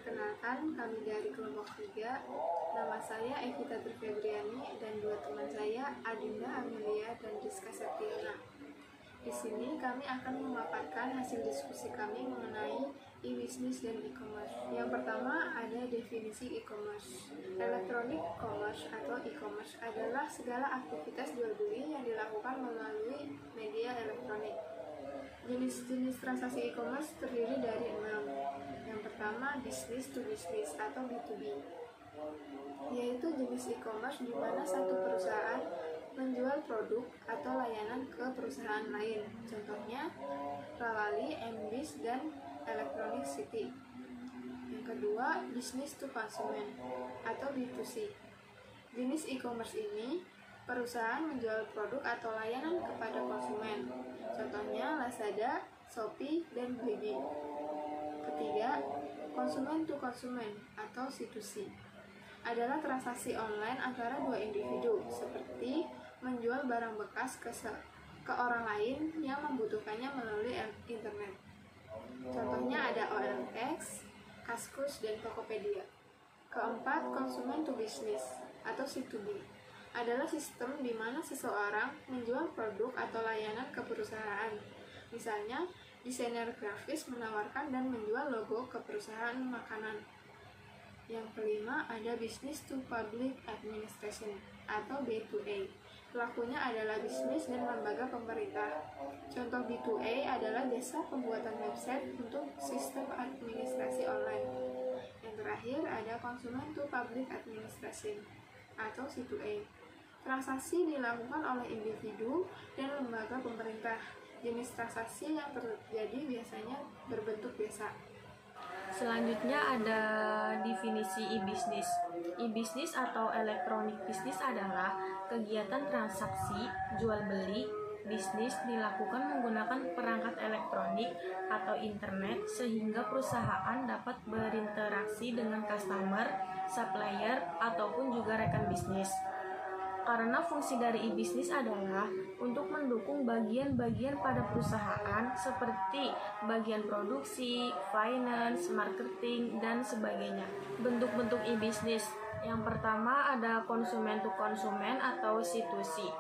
Perkenalkan, kami dari kelompok 3. Nama saya Evita Febriani dan dua teman saya, Adinda Amelia dan Rizka Septiana. Di sini kami akan memaparkan hasil diskusi kami mengenai e-business dan e-commerce. Yang pertama ada definisi e-commerce. Electronic commerce atau e-commerce adalah segala aktivitas jual beli yang dilakukan melalui media elektronik. Jenis-jenis transaksi e-commerce terdiri dari 6. Yang pertama, business to business atau B2B, yaitu jenis e-commerce di mana satu perusahaan menjual produk atau layanan ke perusahaan lain. Contohnya, Lalali, MBIS, dan Electronic City. Yang kedua, business to consumer atau B2C. Jenis e-commerce ini perusahaan menjual produk atau layanan kepada konsumen. Contohnya Lazada, Shopee, dan Blibli. Ketiga, konsumen to konsumen atau C2C adalah transaksi online antara dua individu, seperti menjual barang bekas ke orang lain yang membutuhkannya melalui internet. Contohnya ada OLX, Kaskus, dan Tokopedia. Keempat, konsumen to business atau C2B adalah sistem di mana seseorang menjual produk atau layanan ke perusahaan. Misalnya, desainer grafis menawarkan dan menjual logo ke perusahaan makanan. Yang kelima, ada business to public administration atau B2A. Pelakunya adalah bisnis dan lembaga pemerintah. Contoh B2A adalah jasa pembuatan website untuk sistem administrasi online. Yang terakhir, ada consumer to public administration atau C2A. Transaksi dilakukan oleh individu dan lembaga pemerintah. Jenis transaksi yang terjadi biasanya berbentuk biasa. Selanjutnya ada definisi e-business. E-business atau electronic business adalah kegiatan transaksi jual beli bisnis dilakukan menggunakan perangkat elektronik atau internet sehingga perusahaan dapat berinteraksi dengan customer, supplier, ataupun juga rekan bisnis. Karena fungsi dari e-business adalah untuk mendukung bagian-bagian pada perusahaan seperti bagian produksi, finance, marketing, dan sebagainya. Bentuk-bentuk e-business. Yang pertama ada konsumen to konsumen atau C2C.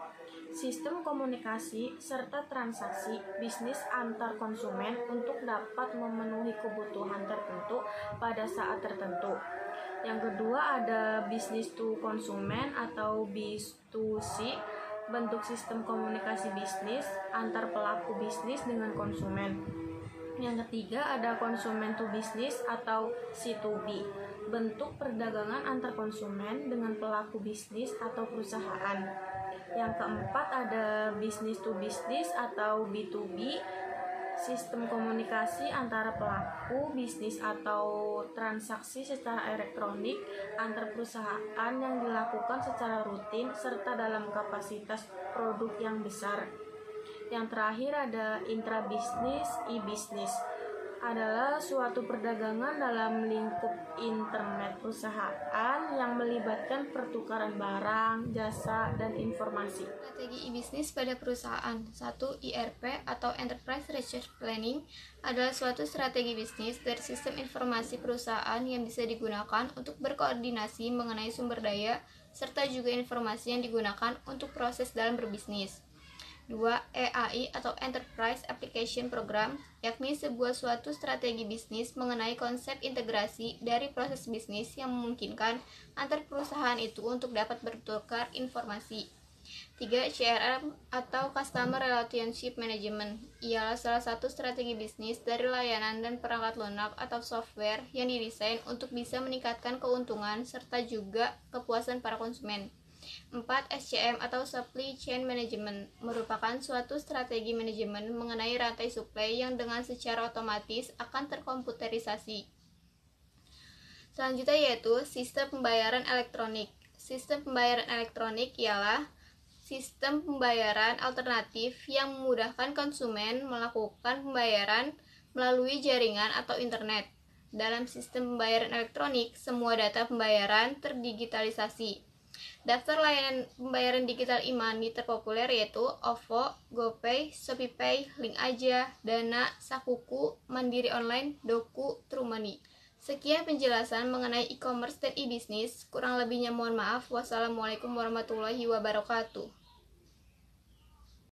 Sistem komunikasi serta transaksi bisnis antar konsumen untuk dapat memenuhi kebutuhan tertentu pada saat tertentu. Yang kedua ada business to konsumen atau B2C, bentuk sistem komunikasi bisnis antar pelaku bisnis dengan konsumen. Yang ketiga ada konsumen to business atau C2B, bentuk perdagangan antar konsumen dengan pelaku bisnis atau perusahaan. Yang keempat ada business to business atau B2B, sistem komunikasi antara pelaku bisnis atau transaksi secara elektronik antar perusahaan yang dilakukan secara rutin serta dalam kapasitas produk yang besar. Yang terakhir ada intra-business e-business, adalah suatu perdagangan dalam lingkup internet perusahaan yang melibatkan pertukaran barang, jasa, dan informasi. Strategi e-business pada perusahaan. 1. ERP atau Enterprise Resource Planning adalah suatu strategi bisnis dari sistem informasi perusahaan yang bisa digunakan untuk berkoordinasi mengenai sumber daya serta juga informasi yang digunakan untuk proses dalam berbisnis. 2. EAI atau Enterprise Application Program, yakni sebuah suatu strategi bisnis mengenai konsep integrasi dari proses bisnis yang memungkinkan antar perusahaan itu untuk dapat bertukar informasi. 3. CRM atau Customer Relationship Management, ialah salah satu strategi bisnis dari layanan dan perangkat lunak atau software yang didesain untuk bisa meningkatkan keuntungan serta juga kepuasan para konsumen. 4. SCM atau Supply Chain Management merupakan suatu strategi manajemen mengenai rantai suplai yang dengan secara otomatis akan terkomputerisasi. Selanjutnya yaitu sistem pembayaran elektronik. Sistem pembayaran elektronik ialah sistem pembayaran alternatif yang memudahkan konsumen melakukan pembayaran melalui jaringan atau internet. Dalam sistem pembayaran elektronik, semua data pembayaran terdigitalisasi. Daftar layanan pembayaran digital e-money terpopuler yaitu OVO, GoPay, ShopeePay, Link Aja, Dana, Sakuku, Mandiri Online, Doku, TrueMoney. Sekian penjelasan mengenai e-commerce dan e-bisnis. Kurang lebihnya mohon maaf. Wassalamualaikum warahmatullahi wabarakatuh.